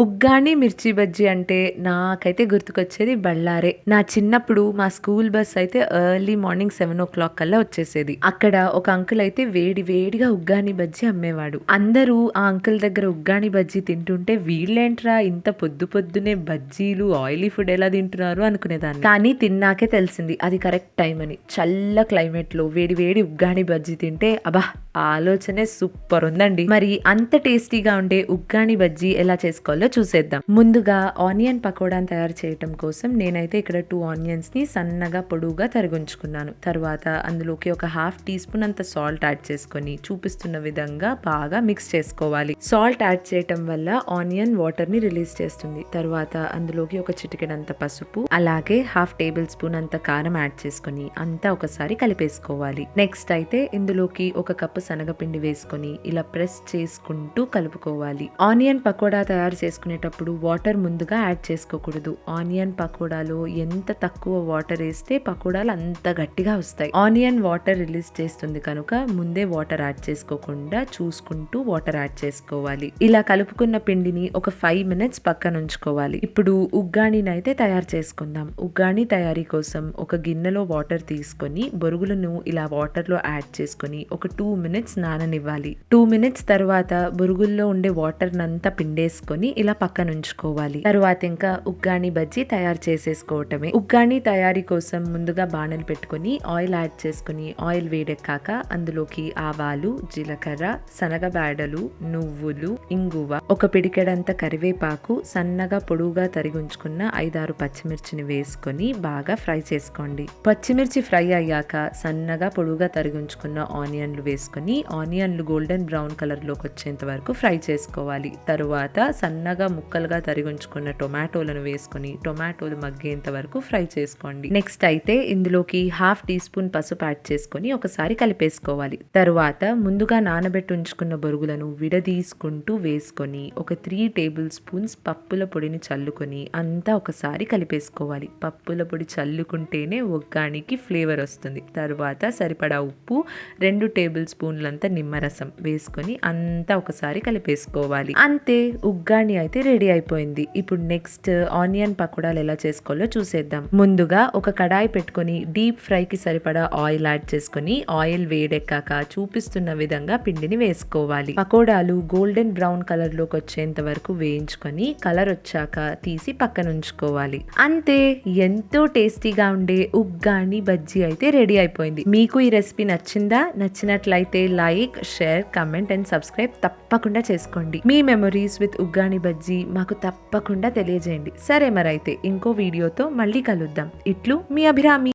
ఉగ్గాని మిర్చి బజ్జీ అంటే నాకైతే గుర్తుకొచ్చేది బళ్ళారే. నా చిన్నప్పుడు మా స్కూల్ బస్ అయితే ఎర్లీ మార్నింగ్ 7:00 కల్లా వచ్చేసేది. అక్కడ ఒక అంకుల్ అయితే వేడి వేడిగా ఉగ్గాని బజ్జీ అమ్మేవాడు. అందరూ ఆ అంకుల్ దగ్గర ఉగ్గాని బజ్జీ తింటుంటే వీళ్ళేంట్రా ఇంత పొద్దు పొద్దునే బజ్జీలు ఆయిలీ ఫుడ్ ఎలా తింటున్నారు అనుకునేదాన్ని. కానీ తిన్నాకే తెలిసింది అది కరెక్ట్ టైం అని. చల్ల క్లైమేట్ లో వేడి వేడి ఉగ్గాని బజ్జీ తింటే అబ్బా ఆలోచనే సూపర్ ఉందండి. మరి అంత టేస్టీగా ఉండే ఉగ్గాని బజ్జీ ఎలా చేసుకోవాలో చూసేద్దాం. ముందుగా ఆనియన్ పకోడాని తయారు చేయటం కోసం నేనైతే ఇక్కడ 2 ఆనియన్స్ ని సన్నగా పొడువుగా తరిగించుకున్నాను. తర్వాత అందులోకి ఒక ½ టీ స్పూన్ అంత సాల్ట్ యాడ్ చేసుకొని చూపిస్తున్న విధంగా బాగా మిక్స్ చేసుకోవాలి. సాల్ట్ యాడ్ చేయటం వల్ల ఆనియన్ వాటర్ ని రిలీజ్ చేస్తుంది. తర్వాత అందులోకి ఒక చిటికెడంత పసుపు, అలాగే ½ టేబుల్ స్పూన్ అంత కారం యాడ్ చేసుకొని అంతా ఒకసారి కలిపేసుకోవాలి. నెక్స్ట్ అయితే ఇందులోకి ఒక కప్పు శనగపిండి వేసుకొని ఇలా ప్రెస్ చేసుకుంటూ కలుపుకోవాలి. ఆనియన్ పకోడా తయారు చేసుకునేటప్పుడు వాటర్ ముందుగా యాడ్ చేసుకోకూడదు. ఆనియన్ పకోడాలో ఎంత తక్కువ వాటర్ వేస్తే పకోడాలు అంత గట్టిగా వస్తాయి. ఆనియన్ వాటర్ రిలీజ్ చేస్తుంది కనుక ముందే వాటర్ యాడ్ చేసుకోకుండా చూసుకుంటూ వాటర్ యాడ్ చేసుకోవాలి. ఇలా కలుపుకున్న పిండిని ఒక 5 minutes పక్కన ఉంచుకోవాలి. ఇప్పుడు ఉగ్గానిని అయితే తయారు చేసుకుందాం. ఉగ్గాని తయారీ కోసం ఒక గిన్నెలో వాటర్ తీసుకొని బొరుగులను ఇలా వాటర్ లో యాడ్ చేసుకొని ఒక 2 minutes నాననివ్వాలి. 2 minutes తర్వాత బొరుగుల్లో ఉండే వాటర్ నంతా పిండేసుకొని ఇలా పక్కన ఉంచుకోవాలి. తర్వాత ఇంకా ఉగ్గాని బజ్జీ తయారు చేసేసుకోవటమే. ఉగ్గాని తయారీ కోసం ముందుగా బాణలు పెట్టుకొని ఆయిల్ యాడ్ చేసుకుని ఆయిల్ వేడెక్కాక అందులోకి ఆవాలు, జీలకర్ర, శనగబేడలు, నువ్వులు, ఇంగువ, ఒక పిడికెడంత కరివేపాకు, సన్నగా పొడువుగా తరిగించుకున్న 5-6 పచ్చిమిర్చిని వేసుకొని బాగా ఫ్రై చేసుకోండి. పచ్చిమిర్చి ఫ్రై అయ్యాక సన్నగా పొడువుగా తరిగించుకున్న ఆనియన్లు వేసుకొని ఆనియన్లు గోల్డెన్ బ్రౌన్ కలర్ లోకి వచ్చేంత వరకు ఫ్రై చేసుకోవాలి. తరువాత సన్నగా ముక్కలుగా తరిగించుకున్న టొమాటోలను వేసుకొని టొమాటోలు మగ్గేంత వరకు ఫ్రై చేసుకోండి. నెక్స్ట్ అయితే ఇందులోకి ½ టీ స్పూన్ పసుపు యాడ్ చేసుకొని ఒకసారి కలిపేసుకోవాలి. తరువాత ముందుగా నానబెట్టి ఉంచుకున్న బొరుగులను విడదీసుకుంటూ వేసుకొని ఒక 3 టేబుల్ స్పూన్స్ పప్పుల పొడిని చల్లుకొని అంతా ఒకసారి కలిపేసుకోవాలి. పప్పుల పొడి చల్లుకుంటేనే ఉగ్గానికి ఫ్లేవర్ వస్తుంది. తరువాత సరిపడా ఉప్పు, 2 టేబుల్ స్పూన్లంతా నిమ్మరసం వేసుకొని అంతా ఒకసారి కలిపేసుకోవాలి. అంతే, ఉగ్గాని అయితే రెడీ అయిపోయింది. ఇప్పుడు నెక్స్ట్ ఆనియన్ పకోడాలు ఎలా చేసుకోవాలో చూసేద్దాం. ముందుగా ఒక కడాయి పెట్టుకొని డీప్ ఫ్రై కి సరిపడా ఆయిల్ యాడ్ చేసుకొని ఆయిల్ వేడెక్కాక చూపిస్తున్న విధంగా పిండిని వేసుకోవాలి. పకోడాలు గోల్డెన్ బ్రౌన్ కలర్ లోకి వచ్చేంత వరకు వేయించుకొని కలర్ వచ్చాక తీసి పక్కన ఉంచుకోవాలి. అంతే, ఎంతో టేస్టీగా ఉండే ఉగ్గాని బజ్జీ అయితే రెడీ అయిపోయింది. మీకు ఈ రెసిపీ నచ్చిందా? నచ్చినట్లయితే like, share, comment and subscribe తప్పకుండా చేసుకోండి. మీ మెమరీస్ విత్ ఉగ్గాని బజ్జీ మాకు తప్పకుండా తెలియజేయండి. సరే, మరైతే ఇంకో వీడియోతో మళ్ళీ కలుద్దాం. ఇట్లు మీ అభిరామి.